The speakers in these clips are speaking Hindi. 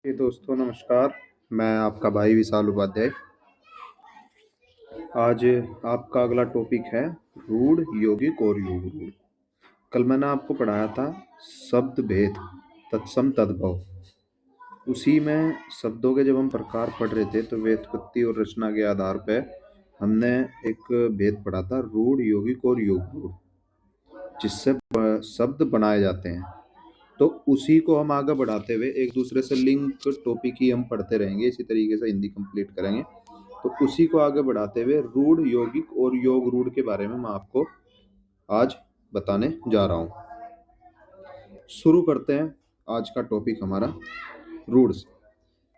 ये दोस्तों नमस्कार। मैं आपका भाई विशाल उपाध्याय। आज आपका अगला टॉपिक है रूढ़, यौगिक और योग रूढ़। कल मैंने आपको पढ़ाया था शब्द भेद, तत्सम तद्भव। उसी में शब्दों के जब हम प्रकार पढ़ रहे थे तो व्युत्पत्ति और रचना के आधार पर हमने एक भेद पढ़ा था रूढ़, यौगिक और योग रूढ़, जिससे शब्द बनाए जाते हैं। तो उसी को हम आगे बढ़ाते हुए एक दूसरे से लिंक टॉपिक ही हम पढ़ते रहेंगे, इसी तरीके से हिंदी कंप्लीट करेंगे। तो उसी को आगे बढ़ाते हुए रूढ़, यौगिक और योग रूढ़ के बारे में मैं आपको आज बताने जा रहा हूँ। शुरू करते हैं आज का टॉपिक हमारा रूढ़ से।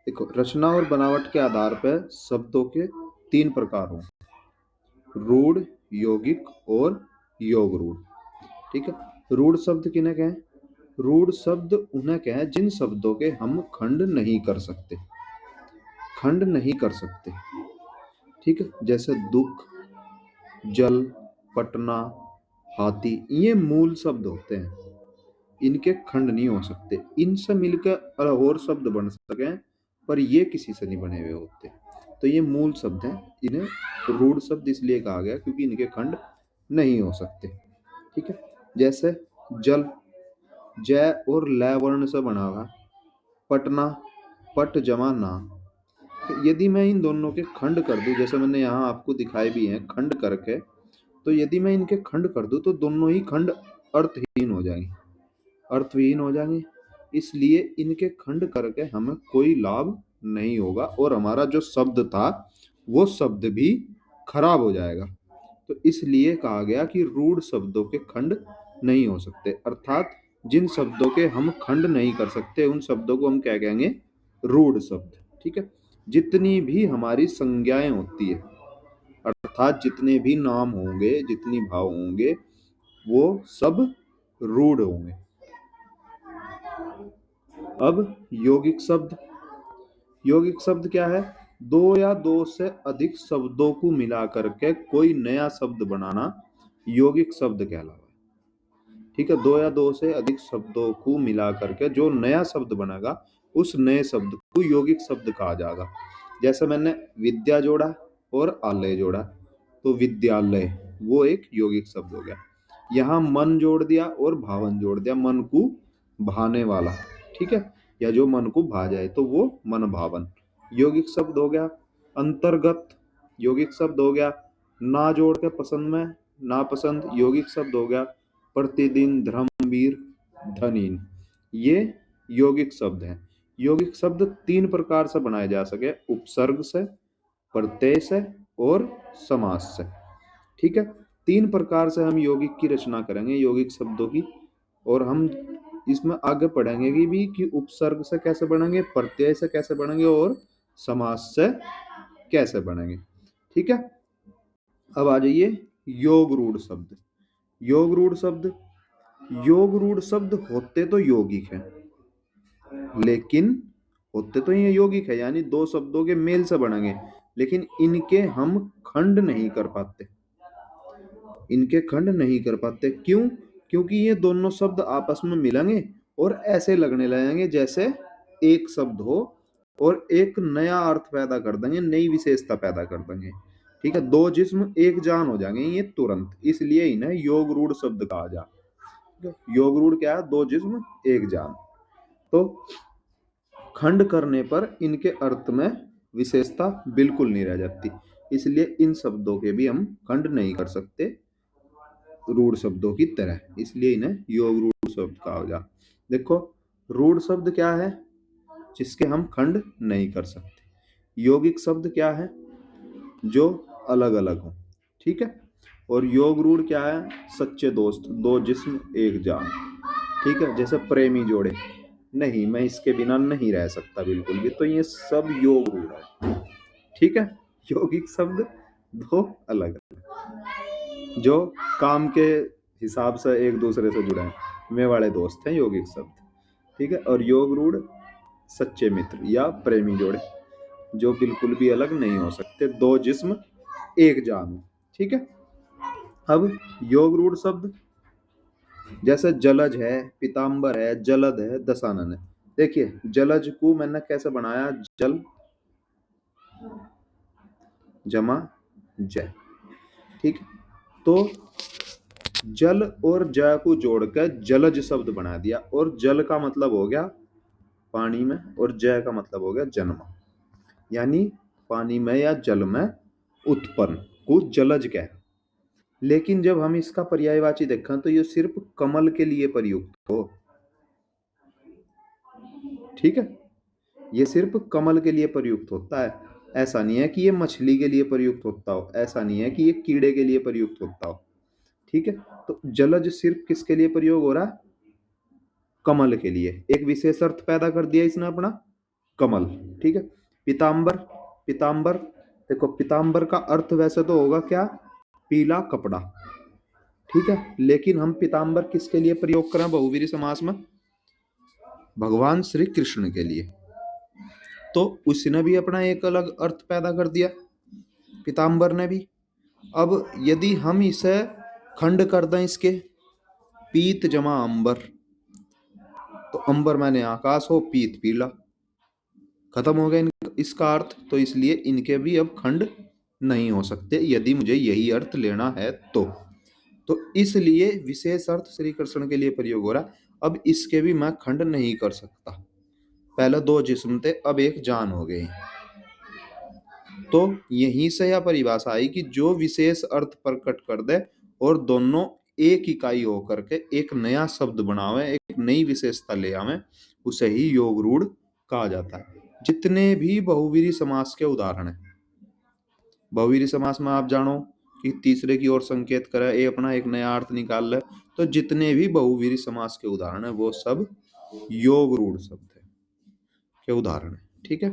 देखो, रचना और बनावट के आधार पर शब्दों के तीन प्रकार हों, रूढ़, यौगिक और योग रूढ़। ठीक है। रूढ़ शब्द किन्हें कहें? रूढ़ शब्द उन्हें कहें जिन शब्दों के हम खंड नहीं कर सकते, खंड नहीं कर सकते। ठीक है। जैसे दुख, जल, पटना, हाथी, ये मूल शब्द होते हैं, इनके खंड नहीं हो सकते। इनसे मिलकर और शब्द बन सके पर ये किसी से नहीं बने हुए होते। तो ये मूल शब्द हैं, इन्हें रूढ़ शब्द इसलिए कहा गया क्योंकि इनके खंड नहीं हो सकते। ठीक है। जैसे जल, जय और लय वर्ण से बना हुआ। पटना, पट जमा ना। यदि मैं इन दोनों के खंड कर दूं, जैसे मैंने यहाँ आपको दिखाए भी हैं खंड करके, तो यदि मैं इनके खंड कर दूं तो दोनों ही खंड अर्थहीन हो जाएंगे, अर्थहीन हो जाएंगे। इसलिए इनके खंड करके हमें कोई लाभ नहीं होगा और हमारा जो शब्द था वो शब्द भी खराब हो जाएगा। तो इसलिए कहा गया कि रूढ़ शब्दों के खंड नहीं हो सकते, अर्थात जिन शब्दों के हम खंड नहीं कर सकते उन शब्दों को हम क्या कहेंगे? रूढ़ शब्द। ठीक है। जितनी भी हमारी संज्ञाएं होती है, अर्थात जितने भी नाम होंगे, जितनी भाव होंगे, वो सब रूढ़ होंगे। अब यौगिक शब्द। यौगिक शब्द क्या है? दो या दो से अधिक शब्दों को मिला करके कोई नया शब्द बनाना यौगिक शब्द कहलाता है। ठीक है। दो या दो से अधिक शब्दों को मिला करके जो नया शब्द बनेगा उस नए शब्द को यौगिक शब्द कहा जाएगा। जैसे मैंने विद्या जोड़ा और आलय जोड़ा, तो विद्यालय वो एक यौगिक शब्द हो गया। यहाँ मन जोड़ दिया और भावन जोड़ दिया, मन को भाने वाला। ठीक है। या जो मन को भा जाए तो वो मन भावन यौगिक शब्द हो गया। अंतर्गत यौगिक शब्द हो गया। ना जोड़ के पसंद में नापसंद यौगिक शब्द हो गया। प्रतिदिन, धर्मवीर, धनीन, ये यौगिक शब्द हैं। यौगिक शब्द तीन प्रकार से बनाए जा सके, उपसर्ग से, प्रत्यय से और समास से। ठीक है। तीन प्रकार से हम यौगिक की रचना करेंगे, यौगिक शब्दों की। और हम इसमें आगे पढ़ेंगे भी कि उपसर्ग से कैसे बनेंगे, प्रत्यय से कैसे बनेंगे और समास से कैसे बनेंगे। ठीक है। अब आ जाइए योग रूढ़ शब्द। योग रूढ़ शब्द, योग रूढ़ शब्द होते तो यौगिक हैं, लेकिन होते तो ये यौगिक है, यानी दो शब्दों के मेल से बनेंगे, लेकिन इनके हम खंड नहीं कर पाते। इनके खंड नहीं कर पाते क्यों? क्योंकि ये दोनों शब्द आपस में मिलेंगे और ऐसे लगने लगेंगे जैसे एक शब्द हो और एक नया अर्थ पैदा कर देंगे, नई विशेषता पैदा कर देंगे। ठीक है। दो जिस्म एक जान हो जाएंगे ये तुरंत, इसलिए इन्हें योग रूढ़ शब्द कहा जा। योग रूढ़ क्या है? दो जिस्म एक जान। तो खंड करने पर इनके अर्थ में विशेषता बिल्कुल नहीं रह जाती, इसलिए इन शब्दों के भी हम खंड नहीं कर सकते रूढ़ शब्दों की तरह, इसलिए इन्हें योग रूढ़ शब्द कहा जा। देखो, रूढ़ शब्द क्या है? जिसके हम खंड नहीं कर सकते। यौगिक शब्द क्या है? जो अलग अलग हो। ठीक है। और योग रूढ़ क्या है? सच्चे दोस्त, दो जिस्म एक जान। ठीक है। जैसे प्रेमी जोड़े, नहीं मैं इसके बिना नहीं रह सकता बिल्कुल भी, तो ये सब योग रूढ़ है। ठीक है। यौगिक शब्द दो अलग अलग जो काम के हिसाब से एक दूसरे से जुड़े हैं, वे वाले दोस्त हैं यौगिक शब्द। ठीक है। और योग रूढ़ सच्चे मित्र या प्रेमी जोड़े जो बिल्कुल भी अलग नहीं हो सकते, दो जिस्म एक जान। ठीक है। अब योग रूढ़ शब्द जैसे जलज है, पीताम्बर है, जलद है, दशानन है। देखिए जलज को मैंने कैसे बनाया, जल जमा जय, ठीक। तो जल और ज को जोड़कर जलज शब्द बना दिया, और जल का मतलब हो गया पानी में और जय का मतलब हो गया जन्म, यानी पानी में या जल में उत्पन्न को जलज कह। लेकिन जब हम इसका पर्यायवाची देखें तो ये सिर्फ कमल के लिए प्रयुक्त हो, ठीक है, ये सिर्फ कमल के लिए प्रयुक्त होता है। ऐसा नहीं है कि ये मछली के लिए प्रयुक्त होता हो, ऐसा नहीं है कि ये कीड़े के लिए प्रयुक्त होता हो, ठीक है। तो जलज सिर्फ किसके लिए प्रयोग हो रहा है, कमल के लिए। एक विशेष अर्थ पैदा कर दिया इसने अपना, कमल, ठीक है। पीतांबर, पीतांबर, देखो पीतांबर का अर्थ वैसे तो होगा क्या, पीला कपड़ा, ठीक है। लेकिन हम पीतांबर किसके लिए प्रयोग करें बहुवीरी समास में, भगवान श्री कृष्ण के लिए। तो उसने भी अपना एक अलग अर्थ पैदा कर दिया, पीतांबर ने भी। अब यदि हम इसे खंड कर दें इसके, पीत जमा अंबर, तो अंबर माने आकाश हो, पीत पीला, खत्म हो गया इसका अर्थ। तो इसलिए इनके भी अब खंड नहीं हो सकते यदि मुझे यही अर्थ लेना है तो इसलिए विशेष अर्थ श्री कृष्ण के लिए प्रयोग हो रहा। अब इसके भी मैं खंड नहीं कर सकता, पहले दो जिस्म थे अब एक जान हो गए। तो यहीं से यह परिभाषा आई कि जो विशेष अर्थ प्रकट कर दे और दोनों एक इकाई होकर के एक नया शब्द बनावे, एक नई विशेषता ले आवे, उसे ही योग रूढ़ कहा जाता है। जितने भी बहुवीरी समास के उदाहरण है, बहुवीरी समास में आप जानो कि तीसरे की ओर संकेत करे, ये अपना एक नया अर्थ निकाल ले। तो जितने भी बहुवीरी समास के उदाहरण है वो सब योग रूढ़ शब्द है के उदाहरण है, ठीक है।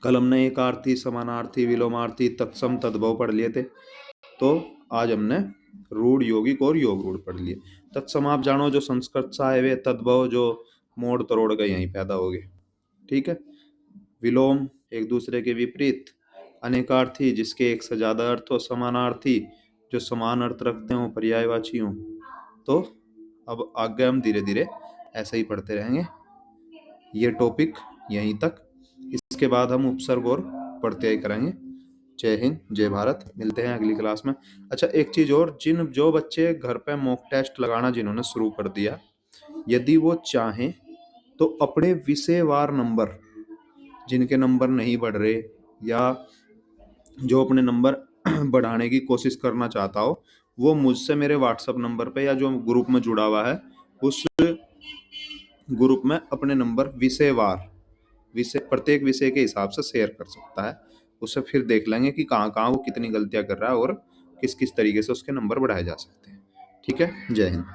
कल हमने एकार्थी, समानार्थी, विलोमार्थी, तत्सम, तद्भव पढ़ लिए थे। तो आज हमने रूढ़, यौगिक और योग रूढ़ पढ़ लिए। तत्सम आप जानो जो संस्कृत सा है वे, तद्भव जो मोड़ तरोड़ का यहीं पैदा हो गए, ठीक है। विलोम एक दूसरे के विपरीत, अनेकार्थी जिसके एक से ज्यादा अर्थ हो, समानार्थी जो समान अर्थ रखते हो, पर्यायवाची हो। तो अब आगे हम धीरे धीरे ऐसे ही पढ़ते रहेंगे, ये टॉपिक यहीं तक। इसके बाद हम उपसर्ग और प्रत्यय करेंगे। जय हिंद, जय भारत, मिलते हैं अगली क्लास में। अच्छा एक चीज और, जो बच्चे घर पे मॉक टेस्ट लगाना जिन्होंने शुरू कर दिया, यदि वो चाहें तो अपने विषयवार नंबर, जिनके नंबर नहीं बढ़ रहे या जो अपने नंबर बढ़ाने की कोशिश करना चाहता हो, वो मुझसे मेरे व्हाट्सएप नंबर पे या जो ग्रुप में जुड़ा हुआ है उस ग्रुप में अपने नंबर विषयवार, विषय प्रत्येक विषय के हिसाब से शेयर कर सकता है। उससे फिर देख लेंगे कि कहाँ कहाँ वो कितनी गलतियां कर रहा है और किस किस तरीके से उसके नंबर बढ़ाए जा सकते हैं। ठीक है, जय हिंद।